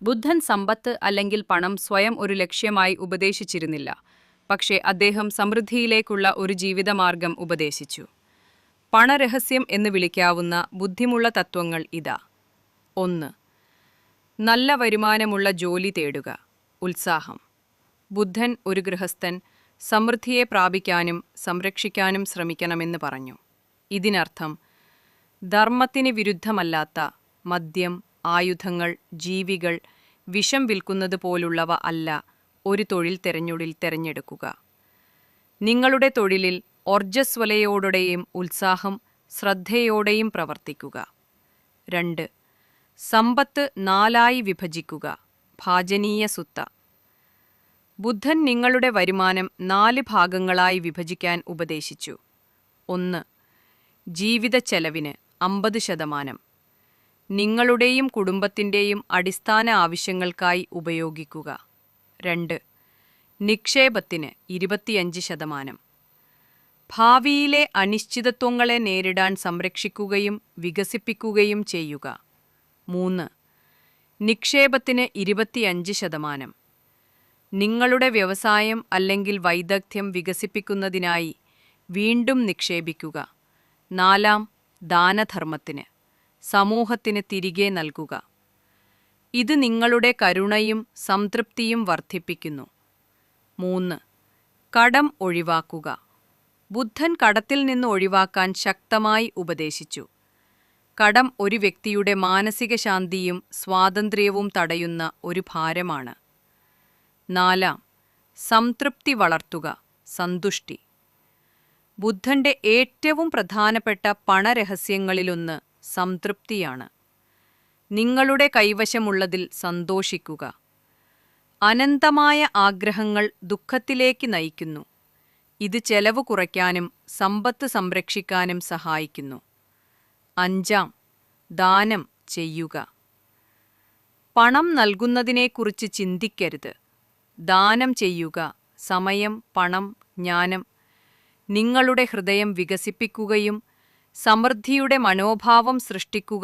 ബുദ്ധൻ സമ്പത്ത് അല്ലെങ്കിൽ പണം സ്വയം ഒരു ലക്ഷ്യമായി ഉപദേശിച്ചിരുന്നില്ല, പക്ഷേ അദ്ദേഹം സമൃദ്ധിയിലേക്കുള്ള ഒരു ജീവിതമാർഗം ഉപദേശിച്ചു. പണരഹസ്യം എന്ന് വിളിക്കാവുന്ന ബുദ്ധിമുള്ള തത്വങ്ങൾ ഇതാ. 1. നല്ല വരുമാനമുള്ള ജോലി തേടുക. ഉത്സാഹം. ബുദ്ധൻ ഒരു ഗൃഹസ്ഥൻ സമൃദ്ധിയെ പ്രാപിക്കാനും സംരക്ഷിക്കാനും ശ്രമിക്കണമെന്ന് പറഞ്ഞു. ഇതിനർത്ഥം ധർമ്മത്തിന് വിരുദ്ധമല്ലാത്ത മദ്യം, ആയുധങ്ങൾ, ജീവികൾ, വിഷം വിൽക്കുന്നത് പോലുള്ളവ അല്ല ഒരു തൊഴിൽ തിരഞ്ഞെടുക്കുക. നിങ്ങളുടെ തൊഴിലിൽ ഊർജ്ജസ്വലതയോടെയും ഉത്സാഹം, ശ്രദ്ധയോടെയും പ്രവർത്തിക്കുക. 2. സമ്പത്ത് 4 വിഭജിക്കുക. ഭാജനീയ സുത്ത. ബുദ്ധൻ നിങ്ങളുടെ വരുമാനം 4 ഭാഗങ്ങളായി വിഭജിക്കാൻ ഉപദേശിച്ചു. 1. ജീവിത ചെലവിന് 50%. നിങ്ങളുടെയും കുടുംബത്തിൻ്റെയും അടിസ്ഥാന ആവശ്യങ്ങൾക്കായി ഉപയോഗിക്കുക. 2. നിക്ഷേപത്തിന് 25%. ഭാവിയിലെ അനിശ്ചിതത്വങ്ങളെ നേരിടാൻ സംരക്ഷിക്കുകയും വികസിപ്പിക്കുകയും ചെയ്യുക. 3. നിക്ഷേപത്തിന് 25%. നിങ്ങളുടെ വ്യവസായം അല്ലെങ്കിൽ വൈദഗ്ധ്യം വികസിപ്പിക്കുന്നതിനായി വീണ്ടും നിക്ഷേപിക്കുക. 4. ദാനധർമ്മത്തിന്, സമൂഹത്തിന് തിരികെ നൽകുക. ഇത് നിങ്ങളുടെ കരുണയും സംതൃപ്തിയും വർദ്ധിപ്പിക്കുന്നു. 3. കടം ഒഴിവാക്കുക. ബുദ്ധൻ കടത്തിൽ നിന്ന് ഒഴിവാക്കാൻ ശക്തമായി ഉപദേശിച്ചു. കടം ഒരു വ്യക്തിയുടെ മാനസിക ശാന്തിയും സ്വാതന്ത്ര്യവും തടയുന്ന ഒരു ഭാരമാണ്. 4. സംതൃപ്തി വളർത്തുക. സന്തുഷ്ടി. ബുദ്ധന്റെ ഏറ്റവും പ്രധാനപ്പെട്ട പണരഹസ്യങ്ങളിലൊന്ന് സംതൃപ്തിയാണ്. നിങ്ങളുടെ കൈവശമുള്ളതിൽ സന്തോഷിക്കുക. അനന്തമായ ആഗ്രഹങ്ങൾ ദുഃഖത്തിലേക്ക് നയിക്കുന്നു. ഇത് ചെലവ് കുറയ്ക്കാനും സമ്പത്ത് സംരക്ഷിക്കാനും സഹായിക്കുന്നു. 5. ദാനം ചെയ്യുക. പണം നൽകുന്നതിനെക്കുറിച്ച് ചിന്തിക്കരുത്. ദാനം ചെയ്യുക. സമയം, പണം, ജ്ഞാനം. നിങ്ങളുടെ ഹൃദയം വികസിപ്പിക്കുകയും സമൃദ്ധിയുടെ മനോഭാവം സൃഷ്ടിക്കുക